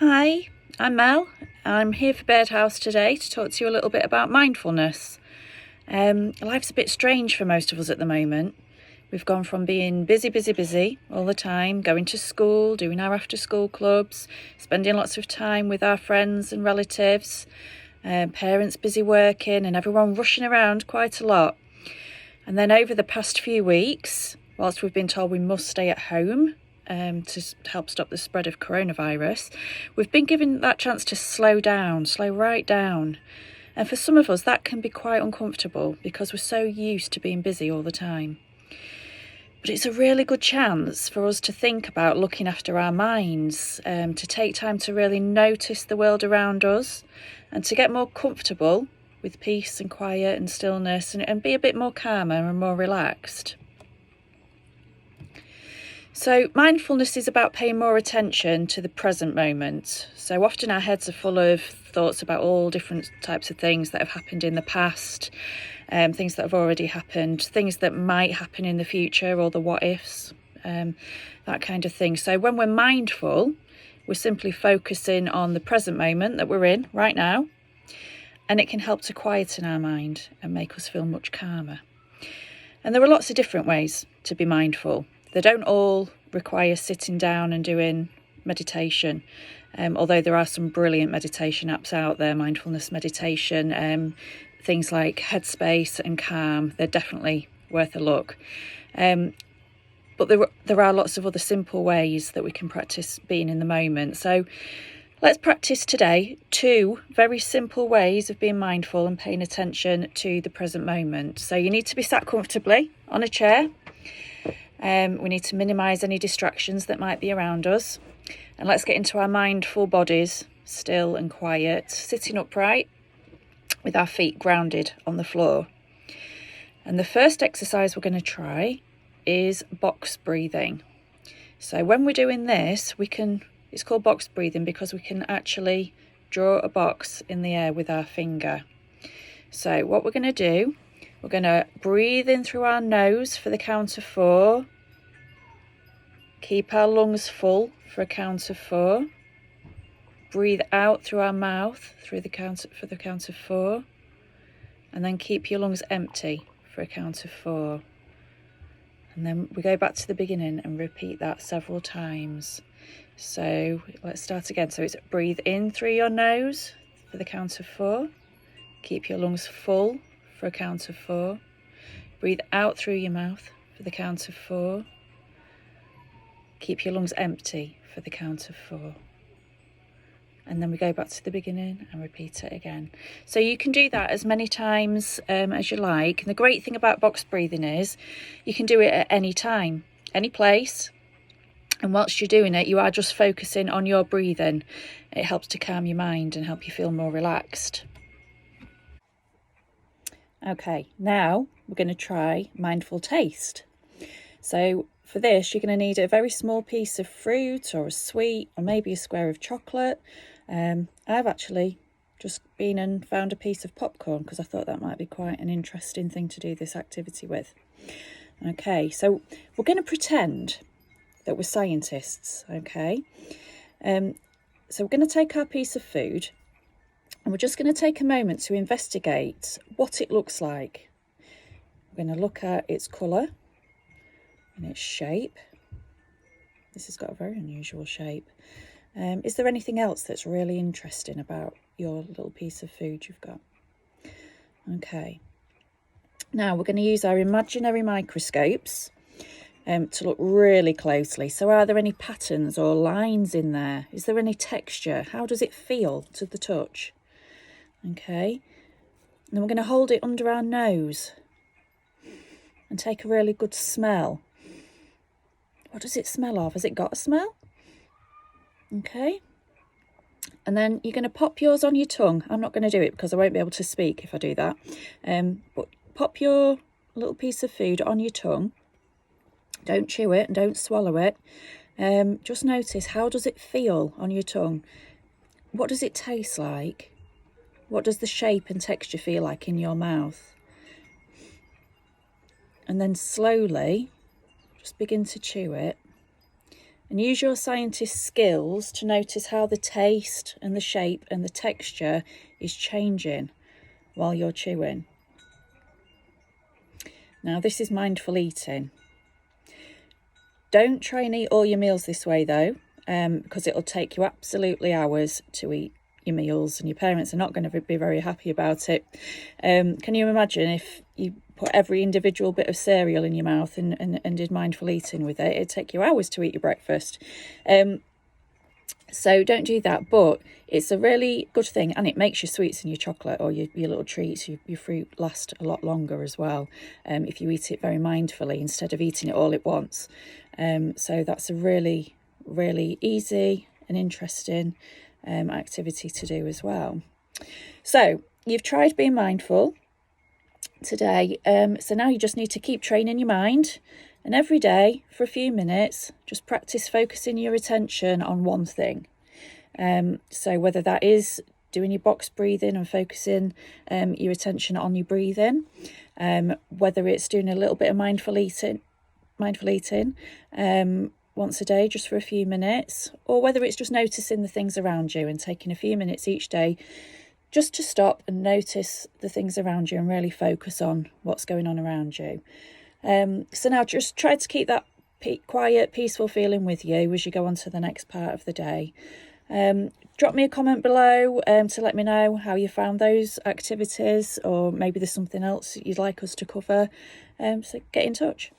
Hi, I'm Mel. I'm here for Birdhouse today to talk to you a little bit about mindfulness. Life's a bit strange for most of us at the moment. We've gone from being busy all the time, going to school, doing our after school clubs, spending lots of time with our friends and relatives, parents busy working and everyone rushing around quite a lot. And then over the past few weeks, whilst we've been told we must stay at home to help stop the spread of coronavirus, we've been given that chance to slow right down. And for some of us, that can be quite uncomfortable because we're so used to being busy all the time. But it's a really good chance for us to think about looking after our minds, to take time to really notice the world around us and to get more comfortable with peace and quiet and stillness and be a bit more calmer and more relaxed. So mindfulness is about paying more attention to the present moment. So often our heads are full of thoughts about all different types of things that have happened in the past, things that have already happened, things that might happen in the future, or the what ifs, that kind of thing. So when we're mindful, we're simply focusing on the present moment that we're in right now, and it can help to quieten our mind and make us feel much calmer. And there are lots of different ways to be mindful. They don't all require sitting down and doing meditation, although there are some brilliant meditation apps out there, mindfulness meditation, things like Headspace and Calm. They're definitely worth a look. But there are lots of other simple ways that we can practice being in the moment. So let's practice today 2 very simple ways of being mindful and paying attention to the present moment. So you need to be sat comfortably on a chair. We need to minimise any distractions that might be around us. And let's get into our mindful bodies, still and quiet, sitting upright with our feet grounded on the floor. And the first exercise we're going to try is box breathing. So when we're doing this, it's called box breathing because we can actually draw a box in the air with our finger. So what we're going to do, we're going to breathe in through our nose for the count of 4. Keep our lungs full for a count of 4. Breathe out through our mouth for the count of 4. And then keep your lungs empty for a count of 4. And then we go back to the beginning and repeat that several times. So let's start again. So it's breathe in through your nose for the count of 4. Keep your lungs full for a count of 4. Breathe out through your mouth for the count of 4. Keep your lungs empty for the count of 4. And then we go back to the beginning and repeat it again. So you can do that as many times as you like. And the great thing about box breathing is you can do it at any time, any place. And whilst you're doing it, you are just focusing on your breathing. It helps to calm your mind and help you feel more relaxed. Okay, now we're going to try mindful taste. So for this, you're going to need a very small piece of fruit or a sweet or maybe a square of chocolate. I've actually just been and found a piece of popcorn because I thought that might be quite an interesting thing to do this activity with. Okay, so we're going to pretend that we're scientists, okay? So we're going to take our piece of food and we're just going to take a moment to investigate what it looks like. We're going to look at its colour and its shape. This has got a very unusual shape. Is there anything else that's really interesting about your little piece of food you've got? Okay. Now we're going to use our imaginary microscopes to look really closely. So are there any patterns or lines in there? Is there any texture? How does it feel to the touch? Okay. And then we're going to hold it under our nose and take a really good smell. What does it smell of? Has it got a smell? Okay. And then you're going to pop yours on your tongue. I'm not going to do it because I won't be able to speak if I do that. But pop your little piece of food on your tongue. Don't chew it and don't swallow it. Just notice, how does it feel on your tongue? What does it taste like? What does the shape and texture feel like in your mouth? And then slowly just begin to chew it and use your scientist skills to notice how the taste and the shape and the texture is changing while you're chewing. Now, this is mindful eating. Don't try and eat all your meals this way though, because it'll take you absolutely hours to eat your meals, and your parents are not going to be very happy about it. Can you imagine if you put every individual bit of cereal in your mouth and did mindful eating with it? It'd take you hours to eat your breakfast. So don't do that, but it's a really good thing, and it makes your sweets and your chocolate or your little treats, your fruit, last a lot longer as well, if you eat it very mindfully instead of eating it all at once. So that's a really, really easy and interesting activity to do as well. So you've tried being mindful today, so now you just need to keep training your mind, and every day for a few minutes just practice focusing your attention on one thing. So whether that is doing your box breathing and focusing your attention on your breathing, whether it's doing a little bit of mindful eating once a day just for a few minutes, or whether it's just noticing the things around you and taking a few minutes each day just to stop and notice the things around you and really focus on what's going on around you. So now just try to keep that quiet, peaceful feeling with you as you go on to the next part of the day. Drop me a comment below to let me know how you found those activities, or maybe there's something else you'd like us to cover. So get in touch.